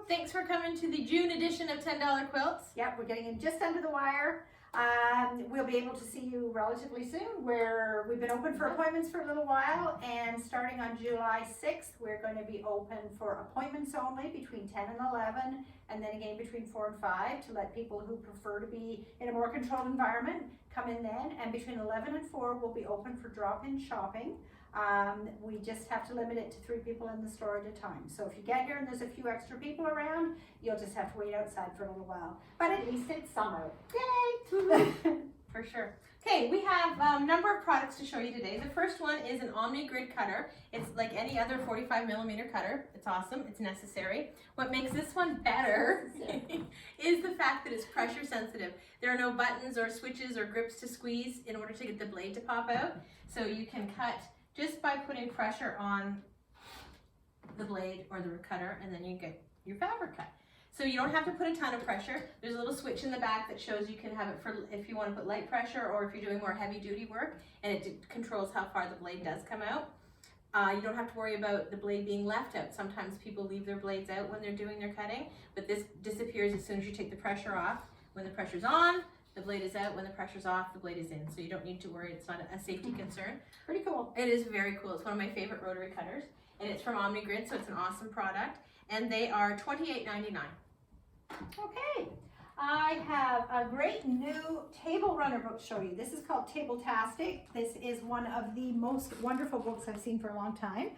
Thanks for coming to the June edition of $10 Quilts. Yep, we're getting in just under the wire. We'll be able to see you relatively soon. We've been open for appointments for a little while, and starting on July 6th, we're going to be open for appointments only between 10 and 11, and then again between 4 and 5 to let people who prefer to be in a more controlled environment come in then. And between 11 and 4, we'll be open for drop-in shopping. We just have to limit it to 3 people in the store at a time. So if you get here and there's a few extra people around, you'll just have to wait outside for a little while. But at least it's summer. Yay! For sure. Okay, we have a number of products to show you today. The first one is an Omni Grid cutter. It's like any other 45mm cutter. It's awesome. It's necessary. What makes this one better is the fact that it's pressure sensitive. There are no buttons or switches or grips to squeeze in order to get the blade to pop out. So you can cut just by putting pressure on the blade or the cutter, and then you get your fabric cut. So you don't have to put a ton of pressure. There's a little switch in the back that shows you can have it for if you want to put light pressure or if you're doing more heavy duty work, and it controls how far the blade does come out. You don't have to worry about the blade being left out. Sometimes people leave their blades out when they're doing their cutting, but this disappears as soon as you take the pressure off. When the pressure's on, the blade is out. When the pressure's off, the blade is in. So you don't need to worry. It's not a safety concern. Pretty cool. It is very cool. It's one of my favorite rotary cutters, and it's from Omni Grid, so it's an awesome product. And they are $28.99. Okay, I have a great new table runner book to show you. This is called Table-tastic. This is one of the most wonderful books I've seen for a long time.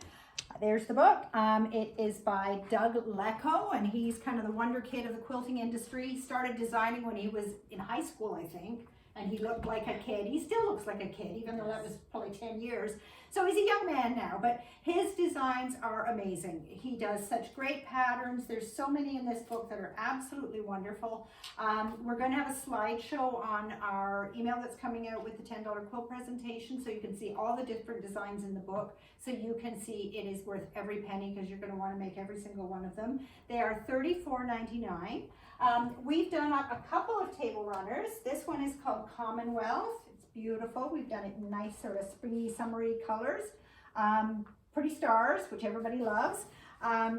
There's the book. It is by Doug Lecco, and he's kind of the wonder kid of the quilting industry. He started designing when he was in high school, I think, and he looked like a kid. He still looks like a kid, even though that was probably 10 years. So he's a young man now, but his designs are amazing. He does such great patterns. There's so many in this book that are absolutely wonderful. We're going to have a slideshow on our email that's coming out with the $10 quilt presentation, so you can see all the different designs in the book, so you can see it is worth every penny because you're going to want to make every single one of them. They are $34.99. We've done up a couple of table runners. This one is called Commonwealth. Beautiful. We've done it in nice sort of springy, summery colors. Pretty stars, which everybody loves.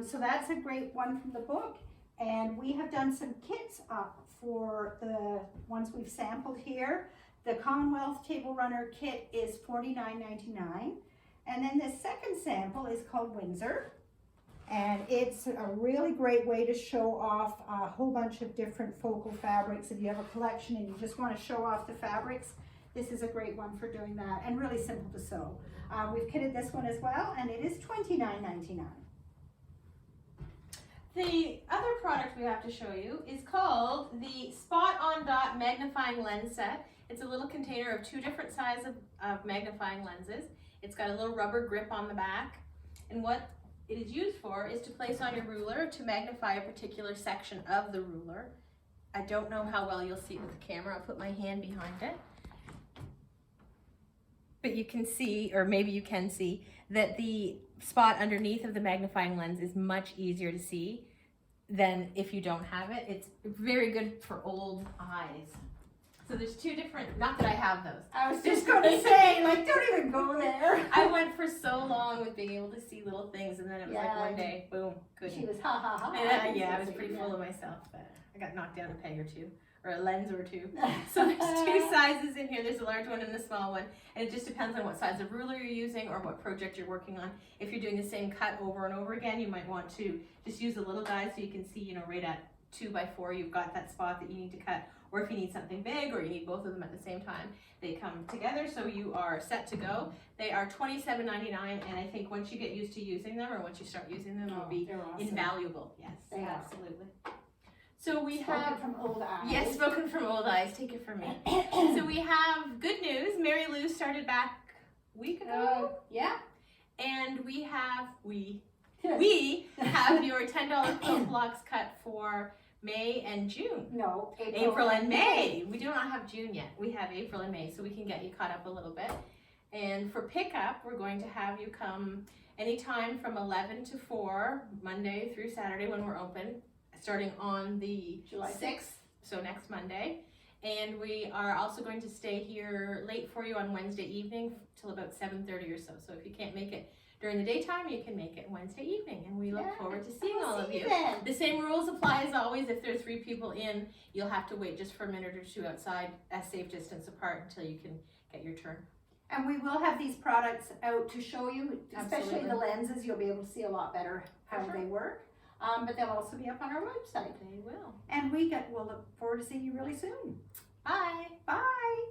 So that's a great one from the book. And we have done some kits up for the ones we've sampled here. The Commonwealth Table Runner kit is $49.99. And then the second sample is called Windsor. And it's a really great way to show off a whole bunch of different focal fabrics. If you have a collection and you just want to show off the fabrics, this is a great one for doing that, and really simple to sew. We've kitted this one as well, and it is $29.99. The other product we have to show you is called the Spot on Dot Magnifying Lens Set. It's a little container of 2 different sizes of magnifying lenses. It's got a little rubber grip on the back, and what it is used for is to place on your ruler to magnify a particular section of the ruler. I don't know how well you'll see it with the camera. I'll put my hand behind it. But you can see, or maybe you can see, that the spot underneath of the magnifying lens is much easier to see than if you don't have it. It's very good for old eyes. So there's 2 different, not that I have those. I was just going to say, like, don't even go there. I went for so long with being able to see little things, and then it was like one day, boom, couldn't. She was ha ha ha. Yeah, I was pretty full of myself, but I got knocked down a peg or 2. Or a lens or 2. So there's 2 sizes in here. There's a large one and a small one. And it just depends on what size of ruler you're using or what project you're working on. If you're doing the same cut over and over again, you might want to just use a little guide so you can see, right at 2x4, you've got that spot that you need to cut. Or if you need something big or you need both of them at the same time, they come together so you are set to go. They are $27.99, and I think once you get used to using them, or once you start using them, they'll be awesome. Invaluable. Yes, they absolutely. So we spoken have from old eyes. Yes, spoken from old eyes. Take it from me. So we have good news. Mary Lou started back a week ago. Yeah. And we have your $10 quilt blocks cut for May and June. No, April and May. We do not have June yet. We have April and May, so we can get you caught up a little bit. And for pickup, we're going to have you come anytime from 11 to 4, Monday through Saturday when we're open, starting on the July 6th, so next Monday. And we are also going to stay here late for you on Wednesday evening till about 7:30 or so. So if you can't make it during the daytime, you can make it Wednesday evening, and we look forward to seeing We'll all of see you. then. The same rules apply as always. If there are 3 people in, you'll have to wait just for a minute or 2 outside, a safe distance apart, until you can get your turn. And we will have these products out to show you, especially Absolutely. the lenses. You'll be able to see a lot better how For sure. they work. But they'll also be up on our website. They will. And we'll look forward to seeing you really soon. Bye. Bye.